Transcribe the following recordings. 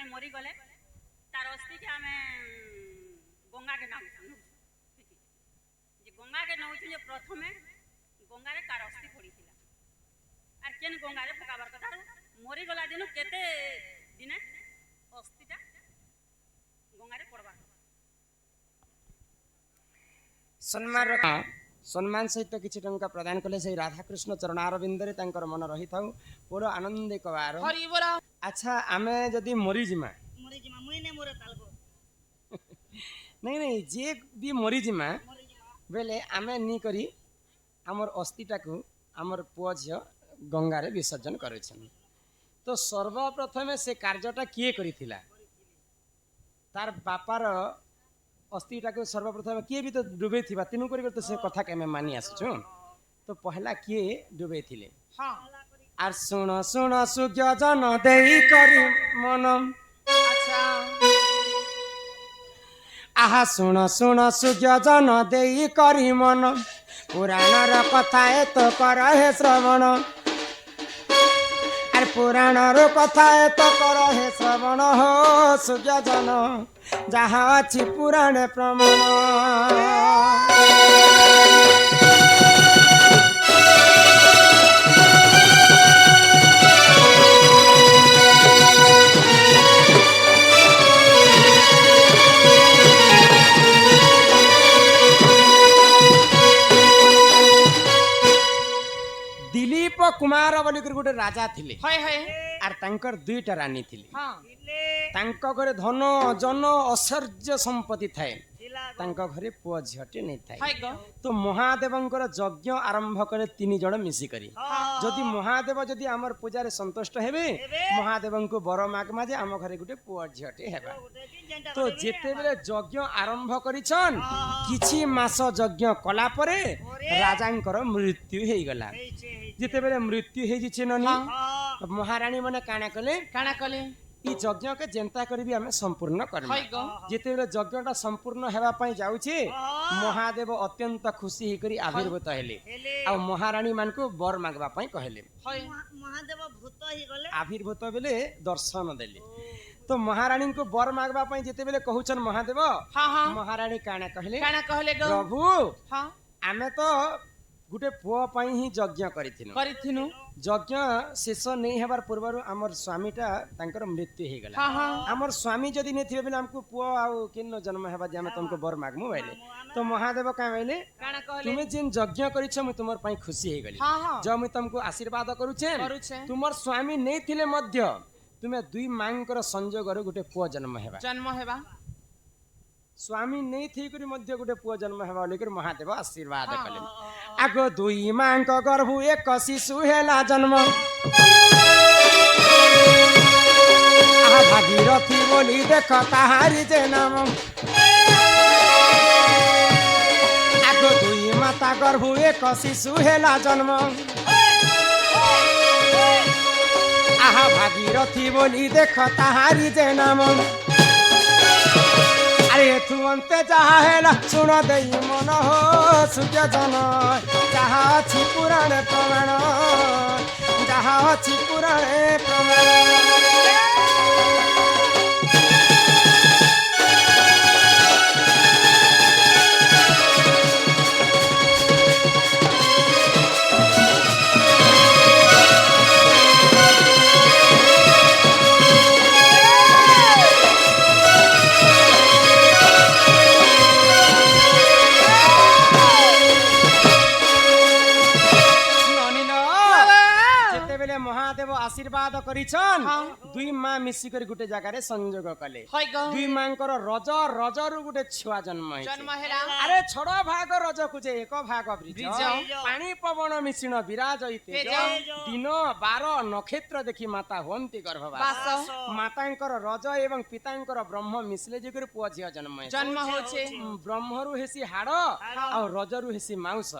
मरी गले तार अस्थि के आम गंगा के नाम गंगा के नौ प्रथम गंगा कार अस्थि पड़ी आर केन गंगा पकाबार कथा मरीगला दिन केते दिने अस्थिटा गंगा पड़वा सम्मान सहित किसी टंका प्रदान कले से राधाकृष्ण चरणारविंदरे तांकर मन रही था बड़ आनंद कबार। अच्छा आमे जदि मरीजिमा नहीं नहीं जे भी मरीजिमा बेले आमे नी करी आमर अस्थिटा को आमर पुआ झियो गंगा रे विसर्जन करेछन। तो सर्वप्रथमे से कार्यटा किए करिथिला तार बापार अस्थिटा को सर्वप्रथम किए भी तो डुबे थिबा तेनु करी तो से कथा के मैं मानी आसछु। तो पहला किए डुबे थिले हां आर सुन सुन सुज्ञ जन देई करी मन। अच्छा आहा सुन सुन सुज्ञ जन देई करी मन पुराणर कथा तो कर हे श्रवण आर पुराणर कथा तो कर हे श्रवण हो सुज्ञ जन जहाँ अच्छी पुराणे प्रमाण। दिलीप कुमार बोली गोटे राजा थिले आर तांकर दुईटा रानी थिले। तांको घरे धन जन ऐश्वर्य संपत्ति थाए तांको घरे पुआ झियटे नहीं थाए। तो महादेवंकर यज्ञ आरंभ करे तीन जण मिसी करी जदि महादेव जदि आमर पूजा रे संतुष्ट हेबे महादेवं को बर मागमा जे आम घरे गुटे पुआ झियटे हेबा। तो जेते बेले यज्ञ आरंभ करिछन किछि मास यज्ञ कला परे राजांकर मृत्यु हेई गला। जेते बेले मृत्यु हेई जिछे ननी महारानी माने काना कले ई यज्ञ के जेंता करी भी हमें संपूर्ण करबा। जेते बेले यज्ञटा संपूर्ण हेबा पई जाउछे महादेव अत्यंत खुशी हे करी आविर्भूत हेले आ महारानी मान को बर मागबा पई कहले। महादेव भूत ही गले आविर्भूत बेले दर्शन देले। तो महारानी को बर मागबा पई जेते बेले कहउछन महादेव महारानी काना कहले प्रभु आमे तो गुटे पुआ पई ही यज्ञ करिथिनु यज्ञ शेष नहीं हेबार पूर्व आमर स्वामीटा तांकर मृत्यु हे गला। आमर स्वामी जदि नै थिबे बेले हमको पुआ आ किन्न जन्म हेबा जे हम तुमको बर मागमु बैले। तो महादेव का बैले तुमे जिन यज्ञ करिछ म तुमर पई खुशी हे गली जो मैं तुमको आशीर्वाद करूछे तुमर स्वामी नै थिले मध्य तुमे दुई मांकर संजोग रे गुटे पुआ जन्म हेबा स्वामी नहीं थी करी मध्य गुटे पुआ जन्म हेबा लेकर महादेव आशीर्वाद कले। आगो दुई मांक गर्भ एक शिशु हेला जन्म आ भागीरथी बोली देख ताहारी जे नाम। आगो दुई माता गर्भ एक शिशु हेला जन्म आहा भागीरथी बोली देख ताहारी जे नाम। अरे तू अंते जहाँ है सुन दे मन हो सूर्य जन जहाँ अच्छी पुराणे प्रमाण जहाँ अच्छी पुराणे प्रमाण। महादेव आशीर्वाद करिछन दुई मां मिसी कर गुटे जगह रे संयोग कले दुई मांकर रज रजरु गुटे छुआ जन्म हेला। अरे छड़ भाग रज कुजे एक भाग ब्रिज पानी पवन मिश्रण विराजइते दिन 12 नक्षत्र देखि माता होंती गर्भवास मातांकर रज एवं पितांकर ब्रह्म मिसले जे कर पुआ झिया जन्म होचे ब्रह्मरु हेसी हाड़ आ रजरु हेसी मांस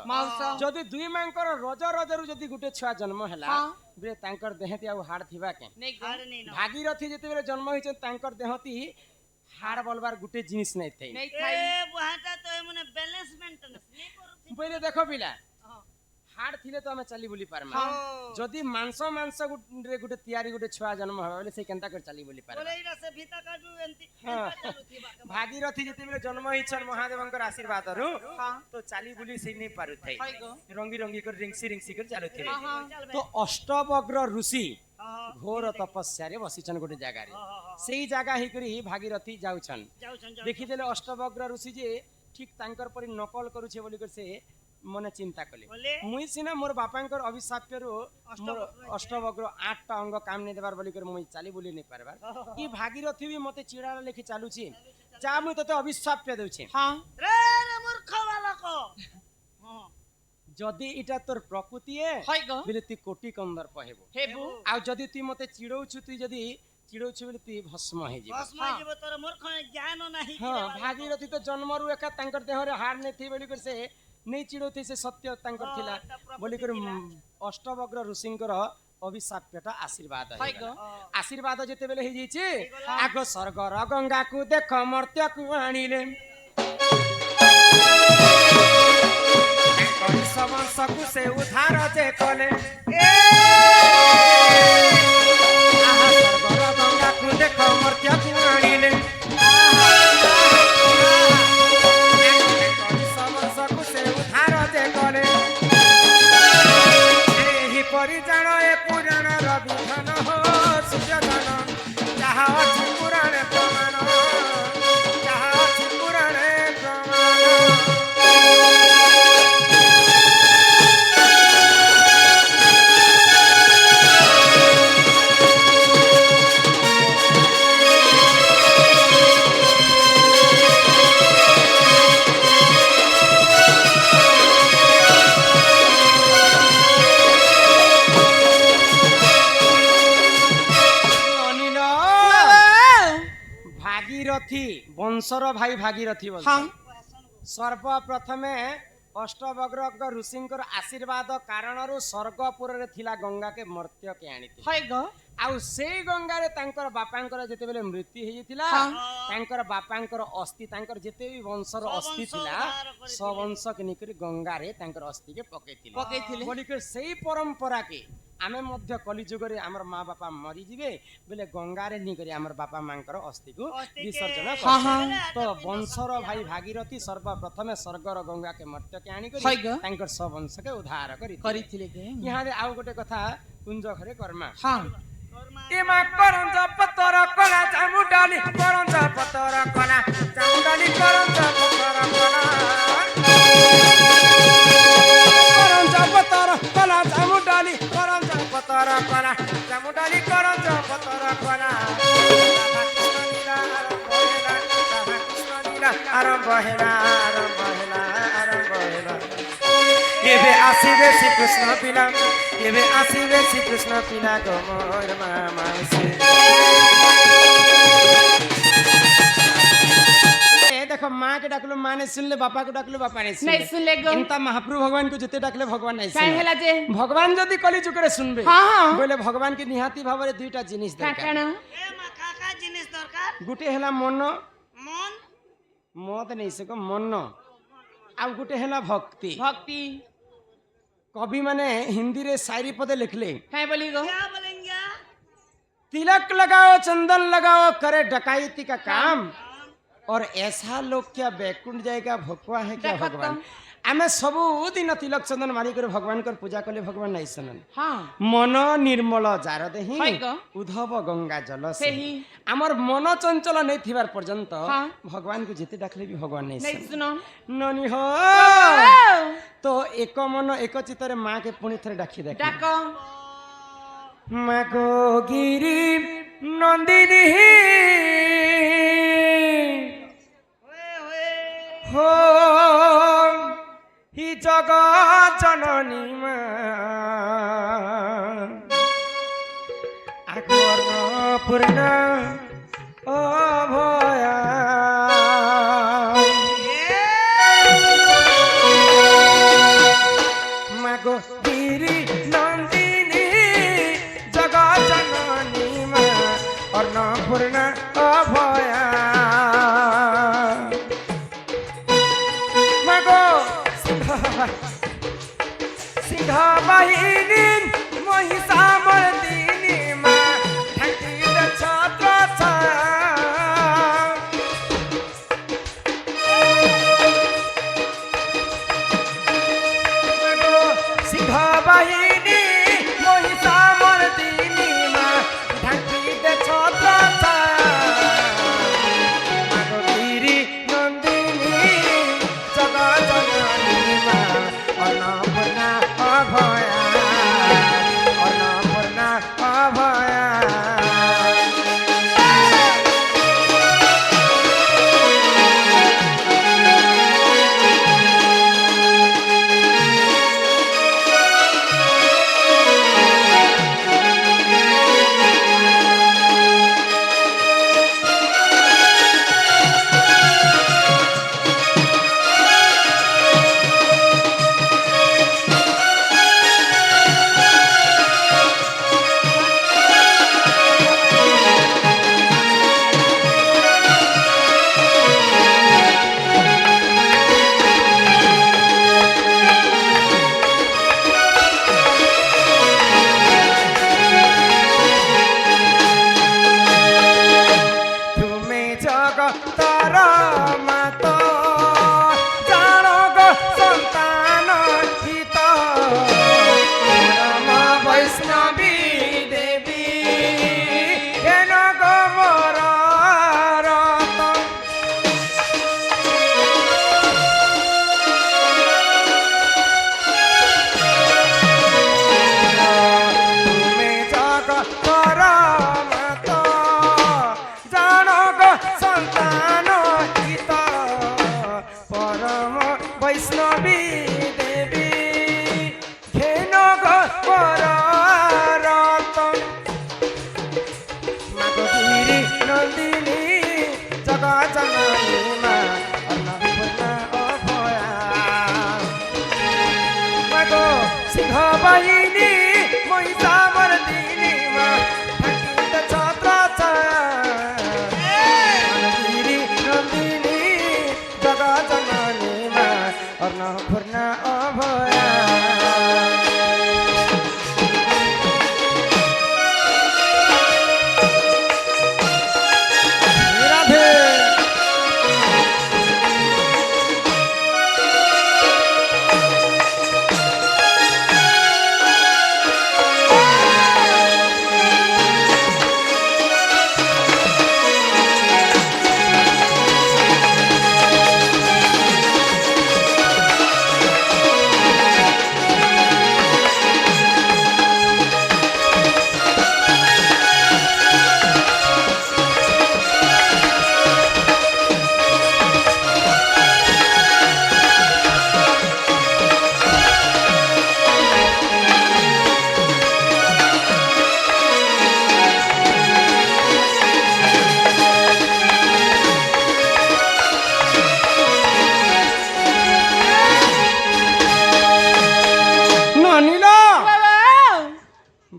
जदि दुई मांकर रज रजरु जदि गुटे छुआ जन्म हेला बे तांकर देहती आ हाड़ थिबा के भागीरथी जेते बेले जन्म होइछ तांकर देहती हाड़ बोलबार गुटे जिनिस नै थई ए बुहाटा तो एमने बैलेंस मेंटेनेंस नै करू पहिले देखो पिला ହାଡ଼ ଥିଲେ ତ ଆମେ ଚାଲି ବୁଲି ପାରମା ଯଦି ମାଂସ ମାଂସ ରେ ଗୋଟେ ତିଆରି ଗୋଟେ ଛୁଆ ଜନ୍ମ ହେବ ବୋଲେ ସେ କେନ୍ତା କରି ଚାଲି ବୁଲି ପାରବା ବୋଲେ ଏଇଟା ସେ ଭିତା କାଟୁ ଏନ୍ତି ହଁ। ଚାଲୁଥିବା ଭାଗୀରଥୀ ଯେତେବେଳେ ଜନ୍ମ ହେଇଛନ୍ ମହାଦେବଙ୍କର ଆଶୀର୍ବାଦରୁ ତ ଚାଲି ବୁଲି ସେ ନେଇ ପାରୁଥାଏ ରଙ୍ଗି ରଙ୍ଗି କରି ରିଙ୍ଗସି କରି ଚାଲୁଥିବେ ତ ଅଷ୍ଟବଗ୍ର ଋଷି ଘୋର ତପସ୍ୟାରେ ବସିଛନ୍ ଗୋଟେ ଜାଗାରେ ସେଇ ଜାଗା ହେଇକରି ଭାଗୀରଥୀ ଯାଉଛନ୍ ଦେଖିଦେଲେ ଅଷ୍ଟବଗ୍ର ଋଷି ଯେ ଠିକ ତାଙ୍କର ପରି ନକଲ କରୁଛେ ବୋଲିକରି ସେ ମନେ ଚିନ୍ତା କଲେ ମୁଇଁ ସିନା ମୋର ବାପାଙ୍କର ଅଭିଶାପ୍ୟରୁ ମୋର ଅଷ୍ଟବଗ୍ର 8ଟା ଅଙ୍ଗ କାମ ନେଇ ଦେବାର ବୋଲିକରି ମୁଇଁ ଚାଲି ବୁଲି ନେଇ ପାରବାର ଇ ଭାଗୀରଥୀ ବି ମତେ ଚିଡ଼ାର ଲେଖି ଚାଲୁଛି ଯା ମୁଇଁ ତତେ ଅଭିଶାପ୍ୟ ଦେଉଛେ ରେ ରେ ମୂର୍ଖ ବାଲକ ଯଦି ଇଟା ତୋର ପ୍ରକୃତି ବୋଲେ ତୁଇ କୋଟି କନ୍ଦର୍ପ ହେବୁ ଆଉ ଯଦି ତୁଇ ମତେ ଚିଡ଼ଉଛୁ ତୁଇ ଯଦି ଚିଡ଼ଉଛୁ ବୋଲେ ତୁଇ ଭସ୍ମ ହେଇଯିବ ଭସ୍ମ ହେଇଯିବ ତୋର ମୂର୍ଖ ଜ୍ଞାନ ନାହିଁ ହଁ ଭାଗୀରଥୀ ତ ଜନ୍ମରୁ ଏକା ତାଙ୍କର ଦେହରେ ହାଡ଼ ନେଇଥିବେ ବୋଲିକରି ସେ ନେଇ ଚିଡ଼ଉଥି ସେ ସତ୍ୟ ତାଙ୍କର ଥିଲା ବୋଲିକରି ଅଷ୍ଟବଗ୍ର ଋଷିଙ୍କର ଅଭିଶାପ୍ୟଟା ଆଶୀର୍ବାଦ ଆଶୀର୍ବାଦ ଯେତେବେଳେ ହେଇଯାଇଛି ଆଗ ସ୍ୱର୍ଗର ଗଙ୍ଗାକୁ ଦେଖ ମର୍ତ୍ତ୍ୟକୁ ଆଣିଲେ ବଂଶକୁ ସେ ଉଦ୍ଧାର ଯେ କଲେ ସ୍ୱର୍ଗର ଗଙ୍ଗାକୁ ଦେଖ ମର୍ତ୍ତ୍ୟକୁ ଆଣିଲେ ବଂଶକୁ ସେ ଉଦ୍ଧାର ଯେ କଲେ ଏହିପରି ଜାଣ ଏ ପୁରାଣର ବିଧାନ ହୋ ସୂର୍ଯ୍ୟଧନ ଯାହା ଅଛି ପୁରାଣେ ପ୍ରମାଣ ଯାହା ଅଛି ପୁରାଣେ ପ୍ରମାଣ ଭାଗୀରଥୀ ବଂଶର ଭାଇ ଭାଗୀରଥୀ ସର୍ବପ୍ରଥମେ ଅଷ୍ଟବଗ୍ର ଋଷିଙ୍କର ଆଶୀର୍ବାଦ କାରଣରୁ ସ୍ୱର୍ଗପୁରରେ ଥିଲା ଗଙ୍ଗାକେ ମର୍ତ୍ତ୍ୟକେ ଆଣିଥିଲେ ଆଉ ସେଇ ଗଙ୍ଗାରେ ତାଙ୍କର ବାପାଙ୍କର ଯେତେବେଳେ ମୃତ୍ୟୁ ହେଇଯାଇଥିଲା ତାଙ୍କର ବାପାଙ୍କର ଅସ୍ଥି ତାଙ୍କର ଯେତେ ବି ବଂଶର ଅସ୍ଥି ଥିଲା ସବଂଶକେ ନେଇକରି ଗଙ୍ଗାରେ ତାଙ୍କର ଅସ୍ଥିକେ ପକେଇଥିଲେ ବୋଲିକରି ସେଇ ପରମ୍ପରାକେ ଆମେ ମଧ୍ୟ କଲିଯୁଗରେ ଆମର ମା ବାପା ମରିଯିବେ ବୋଲେ ଗଙ୍ଗାରେ ନେଇକରି ଆମର ବାପା ମାଙ୍କର ଅସ୍ଥିକୁ ବିସର୍ଜନ ତ ବଂଶର ଭାଇ ଭାଗୀରଥୀ ସର୍ବପ୍ରଥମେ ସ୍ୱର୍ଗର ଗଙ୍ଗାକେ ମର୍ତ୍ତ୍ୟକେ ଆଣିକରି ତାଙ୍କର ସବଂଶକେ ଉଦ୍ଧାର କରିଥିଲେ ଇହାରେ ଆଉ ଗୋଟେ କଥା କୁଞ୍ଜ ଘରେ କର୍ମା ଏମା କରଞ୍ଜ ପତର କଲା ଚାମୁଣ୍ଡାଲି କରଞ୍ଜ ପତର କଲା ଚାମୁଣ୍ଡାଲି କରଞ୍ଜ ପତର କଲା କରଞ୍ଜ ପତର କଲା ଚାମୁଣ୍ଡାଲି କରଞ୍ଜ ପତର କଲା ଚାମୁଣ୍ଡାଲି କରଞ୍ଜ ପତର କଲା ଆରମ୍ଭ ହେଲା ଏବେ ଆସିବେ ଶ୍ରୀକୃଷ୍ଣ ପିଲା ଏବେ ଆସିବେ ଶ୍ରୀକୃଷ୍ଣ ପିଲା ଗମର ମାମାସେ देखो माँ के डाकलो माँ ने सुन ले बापा को डाकलो बापा ने नहीं सुन ले गो इनता महाप्रभु भगवान को जिते डाकले भगवान नहीं काहे सुन हला जे भगवान जदी कली चुकरे सुनबे हां बोले भगवान के निहाती भावरे दुईटा जिनिस दरकार काकण ए मा काका जिनिस दरकार गुटे हला मन मन मत नहीं सको मन आ गुटे हला भक्ति भक्ति कवि माने हिंदी रे शायरी पदे लिखले काहे बोली गो क्या बोलेंगे तिलक लगाओ चंदन लगाओ करे डकैती का काम और ऐसा लोग क्या बैकुंठ जाएगा भगवा है क्या भगवान आमे सबु दिन तिलक चंदन मारी कर भगवान कर पूजा कले भगवान नहीं सुनन हां मन निर्मल जार देहि हाय गो उद्धव गंगा जल से सेही हमर मन चंचल नहीं थिबार पर्यंत भगवान को जेते डाकले भी भगवान नहीं सुनो ननी हो तो एक मन एक चित्तरे मां के पुणी थरे डाकी दे डाको मां को गिरी नंदिनी हो हि जगत जननी मा आकर्ण पूर्ण अभया मागो गिरी नंदिनी जगत जननी मा अन्नपूर्ण अभया सिंह নন্দিনী জগৎ জননী মা অন্নপূর্ণা অভয়া মাগো সিংহ বাহিনী মহিষামর্দিনী মা থাকিত ছত্র নন্দিনী নন্দিনী জগৎ জননী মা অন্নপূর্ণা অভয়া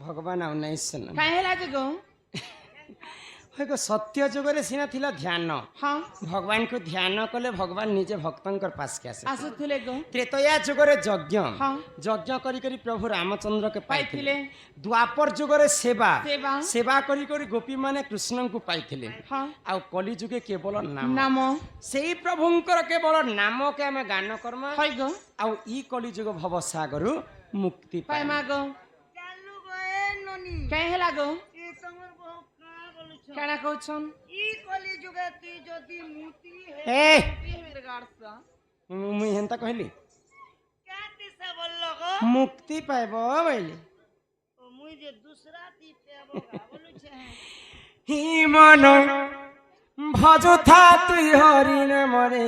ভগবান ଆଉ ନାଇଁ ଶୁନ କାଇଁ ହେଲା ଯେ ଗো ଏକ ସତ୍ୟ ଯୁଗରେ ସିନା ଥିଲା ଧ୍ୟାନ ହଁ ଭଗବାନଙ୍କୁ ଧ୍ୟାନ କଲେ ଭଗବାନ ନିଜେ ଭକ୍ତଙ୍କର ପାଶକେ ଆସେ ଆସୁଥିଲେ ଗো ତ୍ରେତୟା ଯୁଗରେ ଯଜ୍ଞ ହଁ ଯଜ୍ଞ କରି କରି ପ୍ରଭୁ ରାମଚନ୍ଦ୍ରকে ପାଇଥିଲେ ପାଇଥିଲେ ଦ୍ୱାପର ଯୁଗରେ ସେବା ସେବା ସେବା କରି କରି ଗୋପୀ ମାନେ କୃଷ୍ଣଙ୍କୁ ପାଇଥିଲେ ହଁ ଆଉ କଲି ଯୁଗେ କେବଳ ନାମ ନାମ ସେଇ ପ୍ରଭୁଙ୍କର କେବଳ ନାମକେ ଆମେ ଗାନ କର୍ମା ହଇ ଗো ଆଉ ଇ କଲି ଯୁଗ ଭବ ସାଗରରୁ ମୁକ୍ତି ପାଇ ପାଇବା ମା ଗো ଚାଲୁ ଗଏ ନନି କାଇଁ ହେଲା ଗো ଏ ତମର ବହୁ କା ବୋଲୁଛ କାଣା କହୁଛନ୍ ଇ କଲି ଯୁগে ତୁଇ যদি মুতি ଏ ଗାଡସ ମୁଇଁ ହେନ୍ତା କହିଲି কাতি সে বলল গো ମୁକ୍ତି ପାଇବ ବୋଇଲି ও মুই যে দুসরা তি পেবো গা বলুছে হি মন ভজুথা তুই হরি নামরে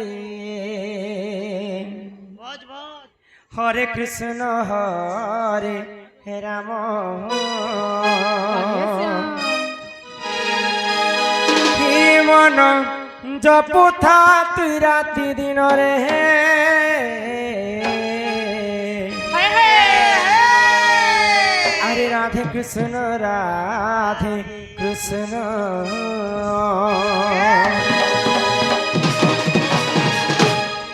ভজ ভজ হরে কৃষ্ণ হরে রাম হি মন জপুথা তুই রাতি দিনরে আরে রাধে কৃষ্ণ রাধে কৃষ্ণ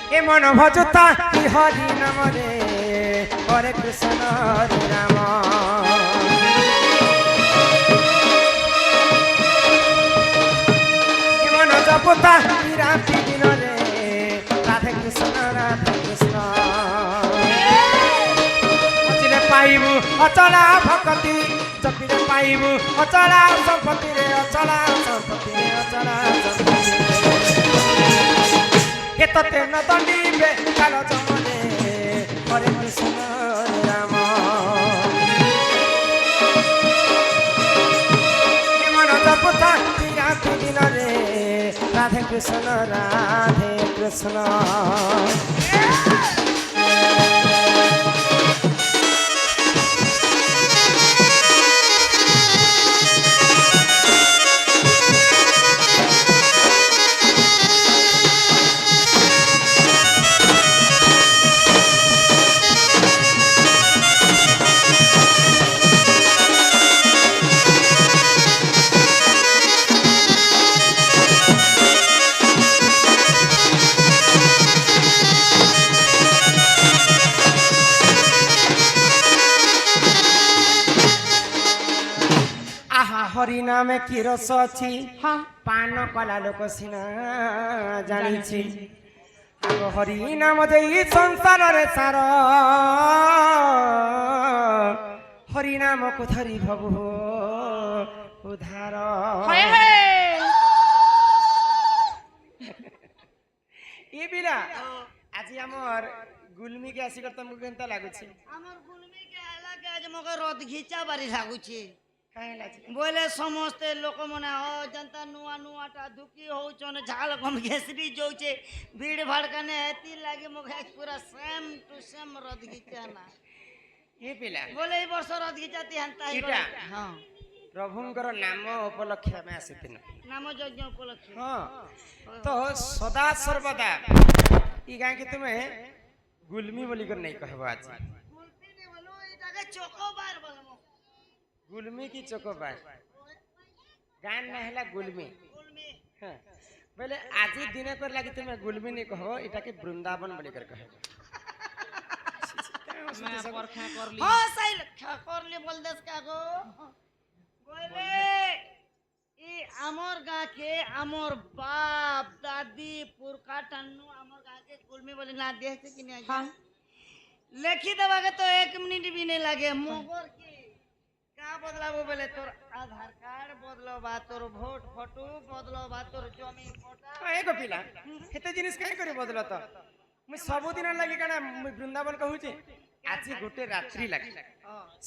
এ মন ভজতা কি হরি নামরে হরে কৃষ্ণ হরে রাম এ মন জপতা কি রাতি দিনরে রাধে কৃষ্ণ অচিরে পাইবু অচলা ভকতি জপিরে পাইবু অচলা সম্পত্তি রে অচলা সম্পত্তি রে অচলা সম্পত্তি হে ততে ন দণ্ডিবে কাল জমনে হরে কৃষ্ণ হরে রাম হে মন জপতা রাতি দিনরে রাধে কৃষ্ণ রাধে কৃষ্ণ হরি নামে কি রস অছি হ্যাঁ পান কলা লোক সিনা জানিছি আগ হরি নাম যেই সংসারের সার হরি নামକୁ ধরি ভবু উদ্ধার হয়ে হয়ে ই বিলা আজি আমার গুলমিকে আসিকর তমকু কেনতা লাগুছি আমার গুলমি কে এলাকা আজ মগে রদ ঘিচা বাড়ি লাগুছে কাহে লাগুছি বলে সমস্তে লোক মনে জনতা নুয়া নুয়াটা দুঃখী হউছন ঝাল কম ঘেসরি যাউছে ভিড় ভাড়কানে এতি লাগে মগে পুরা সেম টু সেম রদ ঘিচা না ই বিলা বলে এই বর্ষ রদ ঘিচাতি হান্তা এটা? হ্যাঁ ପ୍ରଭୁଙ୍କର ନାମ ଉପଲକ୍ଷେ ଆମେ ଆସିଥିଲୁ। ନାମ ଯଜ୍ଞ ଉପଲକ୍ଷେ ହଁ ତ ସଦା ସର୍ବଦା ଇ ଗାଁ କି ତୁମେ ଗୁଲମି ବୋଲି କରି नहीं कहबो आज গুলপি নে বলো এটাকে চকোবার বলমু गुलमी की चोकोबार गान ना हैला गुलमी গুলমি हाँ बोले आज दिन कर लगी तुम्हें गुलमी नहीं कहो इटा के वृंदावन बोली कर कहबो मैं परखा कर ली হ্যাঁ সাই লক্ষা করলি বল দেশ কাগো বলে ই আমর গাকে আমর বাপ দাদি পুরখা টান্নু আমর গাকে গুলমি বলে না দিয়েছে কি না हाँ লেখি দেবাকে তো 1 মিনিট भी नहीं লাগে মগর কি का बदलाबो बोले तोर आधार कार्ड बदलबा तोर वोट फोटो बदलबा तोर जमीन पट्टा ए गोपिला हेते जिनिस काहे करे बदल त मैं सब दिन लगी काना मैं वृंदावन कहू छी आज गोटे रात्रि लगी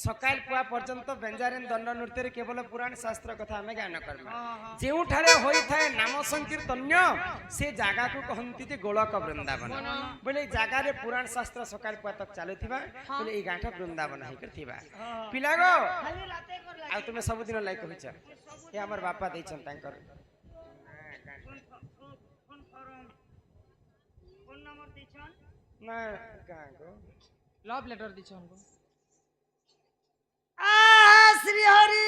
सकाल पुआ पर्यंत बेंजारेन दंड नृत्य रे केवल पुराण शास्त्र कथा हमें ज्ञान करबा जेउ ठारे होई थाए नाम संकीर्तन्य से जागा को कहंती जे गोलक वृंदावन बोले जागा रे पुराण शास्त्र सकाल पुआ तक चालुथिबा बोले ई गांठा वृंदावन है करथिबा पिला गो खाली राते कर आ तुमे सब दिन लाइक कहू छ ए हमर बापा दैछन तांकर फोन करम फोन नंबर दिछन ना गां गो लव लेटर दी छन आ श्री हरि